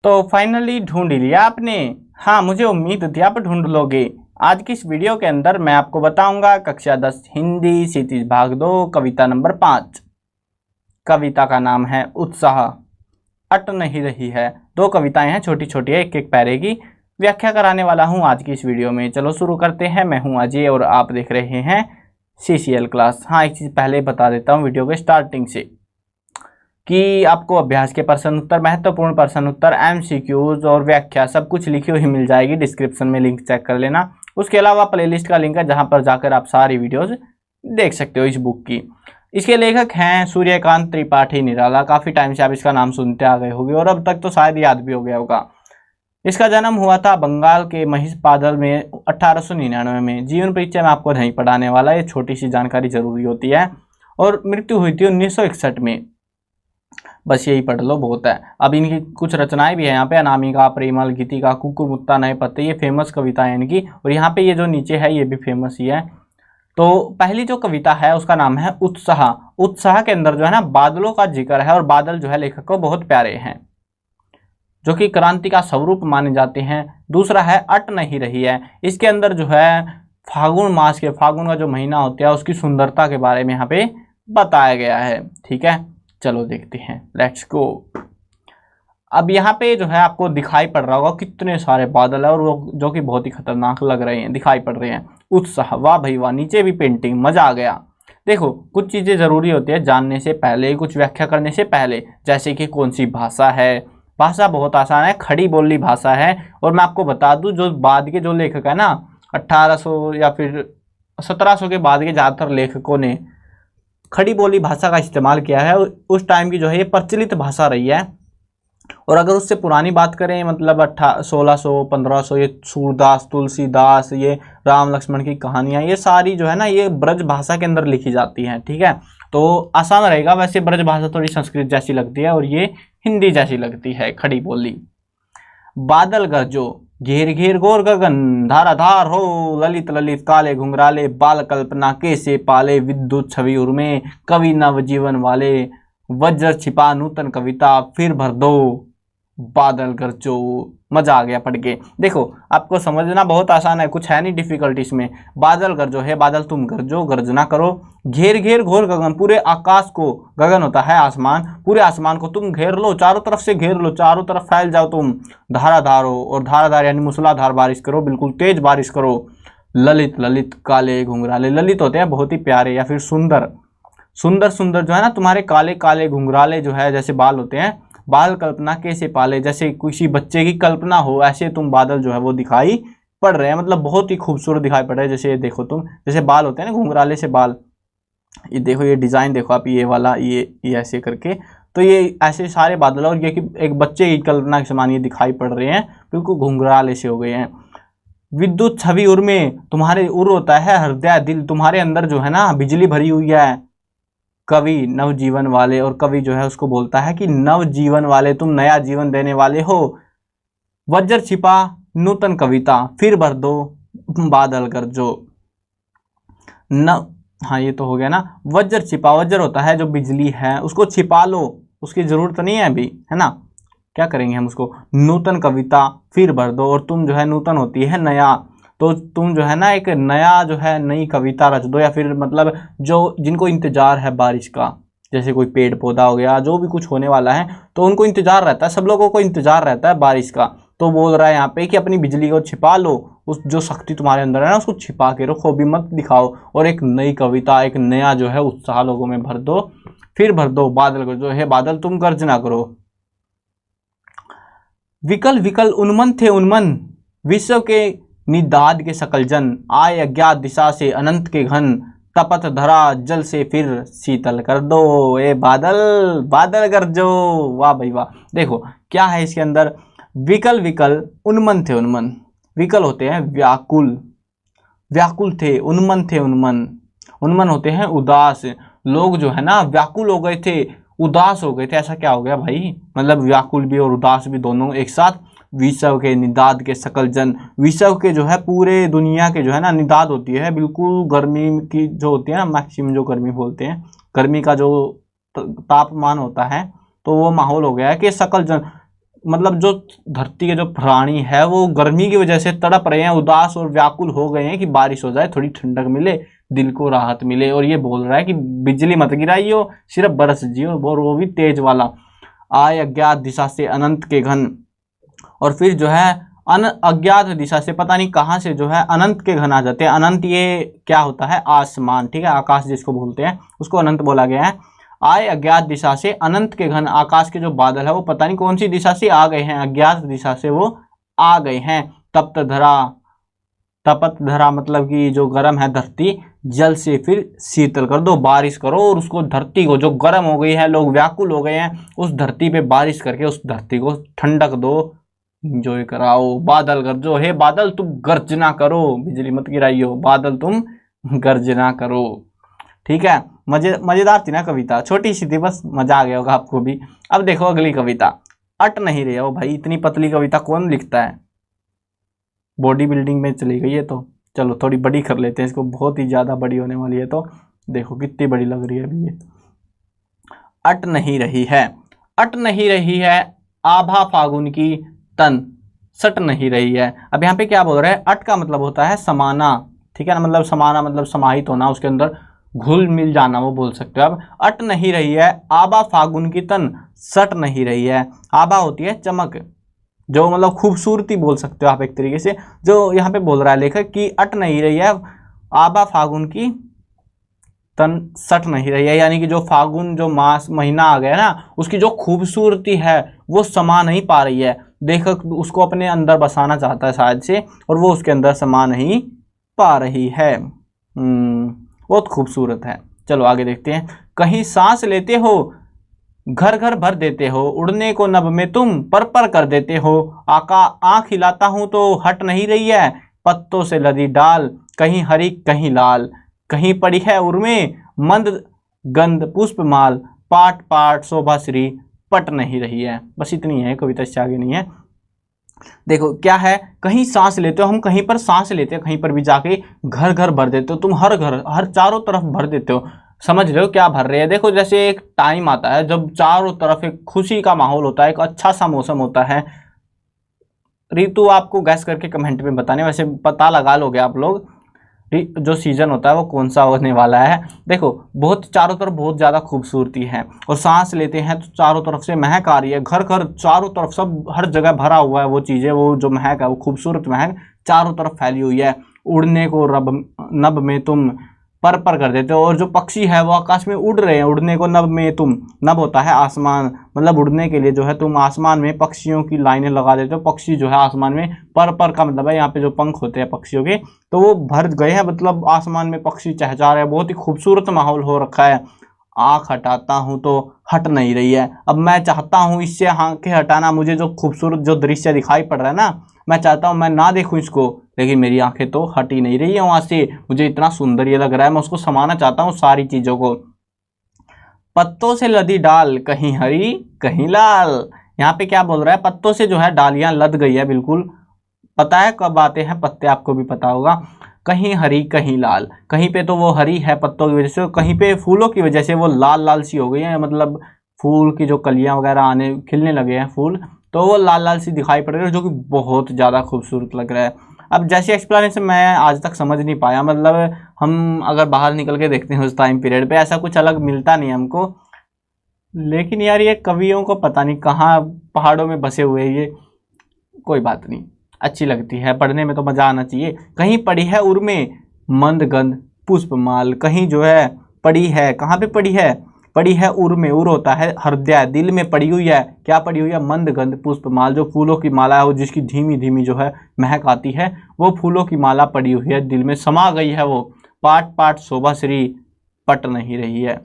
तो फाइनली ढूंढ लिया आपने। हाँ, मुझे उम्मीद थी आप ढूंढ लोगे। आज की इस वीडियो के अंदर मैं आपको बताऊंगा कक्षा 10 हिंदी क्षितिज भाग 2 कविता नंबर 5। कविता का नाम है उत्साह। अट नहीं रही है। दो कविताएं हैं, छोटी छोटी है, एक एक पैरे की व्याख्या कराने वाला हूं आज की इस वीडियो में। चलो शुरू करते हैं। मैं हूं अजय और आप देख रहे हैं CCL क्लास। हाँ, एक चीज़ पहले बता देता हूँ वीडियो के स्टार्टिंग से कि आपको अभ्यास के प्रश्न उत्तर, महत्वपूर्ण प्रश्न उत्तर, MCQs और व्याख्या सब कुछ लिखी हुई मिल जाएगी। डिस्क्रिप्शन में लिंक चेक कर लेना। उसके अलावा प्लेलिस्ट का लिंक है जहां पर जाकर आप सारी वीडियोस देख सकते हो इस बुक की। इसके लेखक हैं सूर्यकांत त्रिपाठी निराला। काफ़ी टाइम से आप इसका नाम सुनते आ गए होंगे और अब तक तो शायद याद भी हो गया होगा। इसका जन्म हुआ था बंगाल के महिषपादल में 1899 में। जीवन परिचय में आपको नहीं पढ़ाने वाला, ये छोटी सी जानकारी जरूरी होती है। और मृत्यु हुई थी 1961 में। बस यही पढ़ लो, बहुत है। अब इनकी कुछ रचनाएं भी है यहाँ पे, अनामिका, प्रेमल, गीतिका, कुकुर मुत्ता, नए पत्ते, ये फेमस कविताएं इनकी। और यहाँ पे ये जो नीचे है ये भी फेमस ही है। तो पहली जो कविता है उसका नाम है उत्साह। उत्साह के अंदर जो है ना बादलों का जिक्र है और बादल जो है लेखक को बहुत प्यारे हैं, जो कि क्रांति का स्वरूप माने जाते हैं। दूसरा है अट नहीं रही है। इसके अंदर जो है फागुन मास के, फागुन का जो महीना होता है उसकी सुंदरता के बारे में यहाँ पे बताया गया है। ठीक है, चलो देखते हैं, लेट्स गो। अब यहाँ पे जो है आपको दिखाई पड़ रहा होगा कितने सारे बादल है और वो जो कि बहुत ही खतरनाक लग रहे हैं, दिखाई पड़ रहे हैं। उत्साह, वाह भाई वाह। नीचे भी पेंटिंग, मजा आ गया। देखो, कुछ चीजें जरूरी होती है जानने से पहले, कुछ व्याख्या करने से पहले, जैसे कि कौन सी भाषा है। भाषा बहुत आसान है, खड़ी बोली भाषा है। और मैं आपको बता दूं, जो बाद के जो लेखक है ना, 1800 या फिर 1700 के बाद के ज्यादातर लेखकों ने खड़ी बोली भाषा का इस्तेमाल किया है। उस टाइम की जो है ये प्रचलित भाषा रही है। और अगर उससे पुरानी बात करें, मतलब 1600 1500, ये सूरदास, तुलसीदास, ये राम लक्ष्मण की कहानियां, ये सारी जो है ना ये ब्रज भाषा के अंदर लिखी जाती हैं। ठीक है, तो आसान रहेगा। वैसे ब्रज भाषा थोड़ी संस्कृत जैसी लगती है और ये हिंदी जैसी लगती है, खड़ी बोली। बादल गरजो, घेर घेर घोर गगन, धाराधार हो ललित ललित काले घुंघराले, बाल कल्पना कैसे पाले, विद्युत छवि उर्मे, कवि नव जीवन वाले, वज्र छिपा नूतन कविता, फिर भर दो बादल गरजो। मजा आ गया पढ़ के। देखो, आपको समझना बहुत आसान है, कुछ है नहीं डिफिकल्ट इसमें। बादल गरजो है, बादल तुम गरजो, गर्जना करो। घेर घेर घोर गगन, पूरे आकाश को, गगन होता है आसमान, पूरे आसमान को तुम घेर लो, चारों तरफ से घेर लो, चारों तरफ फैल जाओ तुम। धाराधार हो, और धाराधार यानी मूसलाधार बारिश करो, बिल्कुल तेज बारिश करो। ललित ललित काले घुंघराले, ललित होते हैं बहुत ही प्यारे या फिर सुंदर। सुंदर सुंदर जो है ना तुम्हारे काले काले घुंघराले जो है, जैसे बाल होते हैं। बाल कल्पना कैसे पाले, जैसे किसी बच्चे की कल्पना हो, ऐसे तुम बादल जो है वो दिखाई पड़ रहे हैं। मतलब बहुत ही खूबसूरत दिखाई पड़ रहे हैं। जैसे ये देखो तुम, जैसे बाल होते हैं ना घुंघराले से बाल, ये देखो, ये डिजाइन देखो आप, ये वाला, ये ऐसे करके। तो ये ऐसे सारे बादल, और ये कि एक बच्चे की कल्पना के समान ये दिखाई पड़ रहे हैं, बिल्कुल घुंघराले से हो गए हैं। विद्युत छवि उर में, तुम्हारे उर होता है हृदय, दिल, तुम्हारे अंदर जो है ना बिजली भरी हुई है। कवि नवजीवन वाले, और कवि जो है उसको बोलता है कि नवजीवन वाले, तुम नया जीवन देने वाले हो। वज्र छिपा नूतन कविता, फिर भर दो बादल गरजो। न, हाँ ये तो हो गया ना। वज्र छिपा, वज्र होता है जो बिजली है, उसको छिपा लो, उसकी जरूरत नहीं है अभी, है ना, क्या करेंगे हम उसको। नूतन कविता, फिर भर दो, और तुम जो है, नूतन होती है नया, तो तुम जो है ना एक नया जो है नई कविता रच दो। या फिर मतलब जो जिनको इंतजार है बारिश का, जैसे कोई पेड़ पौधा हो गया, जो भी कुछ होने वाला है, तो उनको इंतजार रहता है, सब लोगों को इंतजार रहता है बारिश का। तो बोल रहा है यहाँ पे कि अपनी बिजली को छिपा लो, उस जो शक्ति तुम्हारे अंदर है ना उसको छिपा के रखो, भी मत दिखाओ, और एक नई कविता, एक नया जो है उत्साह लोगों में भर दो। फिर भर दो बादल को, जो है बादल तुम गर्जना करो। विकल विकल उन्मन थे उन्मन, विश्व के निदाद के सकल जन, आए अज्ञात दिशा से अनंत के घन, तपत धरा जल से फिर शीतल कर दो। ए बादल, बादल गरजो, वाह भाई वाह। देखो क्या है इसके अंदर, विकल विकल उन्मन थे उन्मन, विकल होते हैं व्याकुल, व्याकुल थे, उन्मन थे उन्मन, उन्मन होते हैं उदास। लोग जो है ना व्याकुल हो गए थे, उदास हो गए थे। ऐसा क्या हो गया भाई, मतलब व्याकुल भी और उदास भी दोनों एक साथ। विश्व के निदाद के सकल जन, विश्व के जो है पूरे दुनिया के जो है ना निदाद होती है, बिल्कुल गर्मी की जो होती है ना, मैक्सिमम जो गर्मी बोलते हैं, गर्मी का जो तापमान होता है, तो वो माहौल हो गया है कि सकल जन, मतलब जो धरती के जो प्राणी है वो गर्मी की वजह से तड़प रहे हैं, उदास और व्याकुल हो गए हैं कि बारिश हो जाए, थोड़ी ठंडक मिले, दिल को राहत मिले। और ये बोल रहा है कि बिजली मत गिराइयो, सिर्फ बरस जियो, और वो भी तेज वाला। आए अज्ञात दिशा से अनंत के घन, और फिर जो है अज्ञात दिशा से पता नहीं कहाँ से जो है अनंत के घन आ जाते हैं। अनंत ये क्या होता है? आसमान, ठीक है, आकाश जिसको बोलते हैं उसको अनंत बोला गया है। आए अज्ञात दिशा से अनंत के घन, आकाश के जो बादल है वो पता नहीं कौन सी दिशा से आ गए हैं, अज्ञात दिशा से वो आ गए हैं। तप्त धरा, तपत धरा मतलब कि जो गर्म है धरती, जल से फिर शीतल कर दो, बारिश करो और उसको धरती को जो गर्म हो गई है, लोग व्याकुल हो गए हैं, उस धरती पे बारिश करके उस धरती को ठंडक दो, इंजॉय कराओ। बादल गरजो, हे बादल तुम गर्जना करो, बिजली मत गिराइयो, बादल तुम गर्जना करो। ठीक है, मजेदार थी ना कविता, छोटी सी थी, बस मजा आ गया होगा आपको भी। अब देखो अगली कविता, अट नहीं रहे हो भाई, इतनी पतली कविता कौन लिखता है? बॉडी बिल्डिंग में चली गई है तो चलो थोड़ी बड़ी कर लेते हैं इसको, बहुत ही ज्यादा बड़ी होने वाली है। तो देखो कितनी बड़ी लग रही है अभी ये। अट नहीं रही है, अट नहीं रही है आभा फागुन की तन, सट नहीं रही है। अब यहाँ पे क्या बोल रहे हैं? अट का मतलब होता है समाना, ठीक है ना, मतलब समाना मतलब समाहित होना, उसके अंदर घुल मिल जाना, वो बोल सकते हो। अब अट नहीं रही है आभा फागुन की तन, सट नहीं रही है। आभा होती है चमक, जो मतलब खूबसूरती बोल सकते हो आप एक तरीके से। जो यहाँ पे बोल रहा है लेखक कि अट नहीं रही है आभा फागुन की तन, सट नहीं रही है, यानी कि जो फागुन जो मास महीना आ गया ना, उसकी जो खूबसूरती है वो समा नहीं पा रही है। लेखक उसको अपने अंदर बसाना चाहता है शायद से, और वो उसके अंदर समा नहीं पा रही है। बहुत खूबसूरत है। चलो आगे देखते हैं। कहीं सांस लेते हो, घर घर भर देते हो, उड़ने को नभ में तुम पर पर कर देते हो। आका आंख हिलाता हूं तो हट नहीं रही है, पत्तों से लदी डाल, कहीं हरी कहीं लाल, कहीं पड़ी है उर्मे मंद गंध पुष्पमाल, पाट पाट शोभाश्री पट नहीं रही है। बस इतनी है कविता, इससे आगे नहीं है। देखो क्या है, कहीं सांस लेते हो, हम कहीं पर सांस लेते हैं, कहीं पर भी जाके घर घर भर देते हो, तुम हर घर हर चारों तरफ भर देते हो। समझ रहे हो क्या भर रहे हैं? देखो जैसे एक टाइम आता है जब चारों तरफ एक खुशी का माहौल होता है, एक अच्छा सा मौसम होता है। ऋतु आपको गैस करके कमेंट में बताने, वैसे पता लगा लोगे आप लोग जो सीजन होता है वो कौन सा होने वाला है। देखो बहुत चारों तरफ बहुत ज्यादा खूबसूरती है, और सांस लेते हैं तो चारों तरफ से महक आ रही है, घर घर चारों तरफ सब हर जगह भरा हुआ है वो चीजें, वो जो महक है वो खूबसूरत महक चारों तरफ फैली हुई है। उड़ने को रब नभ में तुम पर पर कर देते हो, और जो पक्षी है वो आकाश में उड़ रहे हैं। उड़ने को नभ में तुम, नभ होता है आसमान, मतलब उड़ने के लिए जो है तुम आसमान में पक्षियों की लाइनें लगा देते हो। पक्षी जो है आसमान में, पर का मतलब है यहाँ पे जो पंख होते हैं पक्षियों के, तो वो भर गए हैं, मतलब आसमान में पक्षी चहचहा रहे हैं, बहुत ही खूबसूरत माहौल हो रखा है। आंख हटाता हूं तो हट नहीं रही है। अब मैं चाहता हूं इससे आंखें हटाना, मुझे जो खूबसूरत जो दृश्य दिखाई पड़ रहा है ना, मैं चाहता हूं मैं ना देखूं इसको, लेकिन मेरी आंखें तो हट ही नहीं रही है वहां से। मुझे इतना सुंदर ये लग रहा है, मैं उसको समाना चाहता हूँ सारी चीजों को। पत्तों से लदी डाल, कहीं हरी कहीं लाल। यहाँ पे क्या बोल रहा है? पत्तों से जो है डालियां लद गई है, बिल्कुल पता है कब आते हैं पत्ते, आपको भी पता होगा। कहीं हरी कहीं लाल, कहीं पे तो वो हरी है पत्तों की वजह से, कहीं पे फूलों की वजह से वो लाल लाल सी हो गई है, मतलब फूल की जो कलियां वगैरह आने खिलने लगे हैं फूल, तो वो लाल लाल सी दिखाई पड़ रही है, जो कि बहुत ज़्यादा खूबसूरत लग रहा है। अब जैसी एक्सप्लेनेशन मैं आज तक समझ नहीं पाया, मतलब हम अगर बाहर निकल के देखते हैं उस टाइम पीरियड पे ऐसा कुछ अलग मिलता नहीं हमको। लेकिन यार ये कवियों को पता नहीं कहाँ पहाड़ों में बसे हुए, ये कोई बात नहीं, अच्छी लगती है पढ़ने में, तो मजा आना चाहिए। कहीं पड़ी है उर्मे मंद गंध पुष्पमाल, कहीं जो है पड़ी है, कहाँ पे पड़ी है? पड़ी है उर में, उर होता है हृदय, दिल में पड़ी हुई है। क्या पड़ी हुई है? मंद गंध पुष्पमाल, जो फूलों की माला है वो, जिसकी धीमी धीमी जो है महक आती है, वो फूलों की माला पड़ी हुई है, दिल में समा गई है वो। पाट पाट शोभा श्री पट नहीं रही है।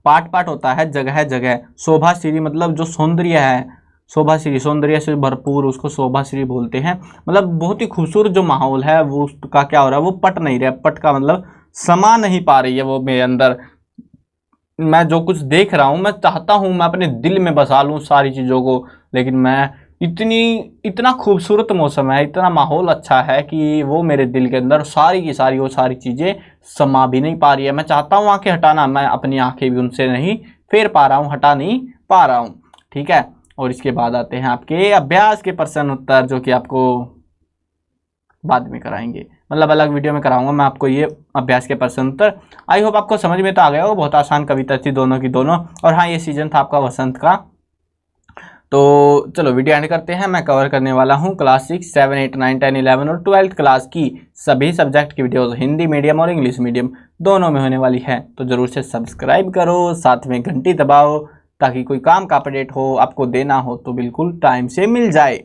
पाट पाट होता है जगह जगह, शोभा श्री मतलब जो सौंदर्य है, शोभा श्री सौंदर्य से भरपूर, उसको शोभा श्री बोलते हैं। मतलब बहुत ही खूबसूरत जो माहौल है वो उसका क्या हो रहा है, वो पट नहीं रहा। पट का मतलब समा नहीं पा रही है वो मेरे अंदर। मैं जो कुछ देख रहा हूँ, मैं चाहता हूँ मैं अपने दिल में बसा लूँ सारी चीज़ों को, लेकिन मैं इतना खूबसूरत मौसम है, इतना माहौल अच्छा है कि वो मेरे दिल के अंदर सारी की सारी वो सारी चीज़ें समा भी नहीं पा रही है। मैं चाहता हूँ आंखें हटाना, मैं अपनी आंखें भी उनसे नहीं फेर पा रहा हूँ, हटा नहीं पा रहा हूँ। ठीक है, और इसके बाद आते हैं आपके अभ्यास के प्रश्न उत्तर, जो कि आपको बाद में कराएंगे, मतलब अलग वीडियो में कराऊंगा मैं आपको ये अभ्यास के प्रश्न उत्तर। आई होप आपको समझ में तो आ गया हो। बहुत आसान कविता थी दोनों की दोनों। और हाँ, ये सीजन था आपका वसंत का। तो चलो वीडियो एंड करते हैं। मैं कवर करने वाला हूँ क्लास 6, 7, 8, 9, 10, 11 और 12th क्लास की सभी सब्जेक्ट की वीडियोस, हिंदी मीडियम और इंग्लिश मीडियम दोनों में होने वाली है। तो जरूर से सब्सक्राइब करो, साथ में घंटी दबाओ, ताकि कोई काम का अपडेट हो आपको देना हो तो बिल्कुल टाइम से मिल जाए।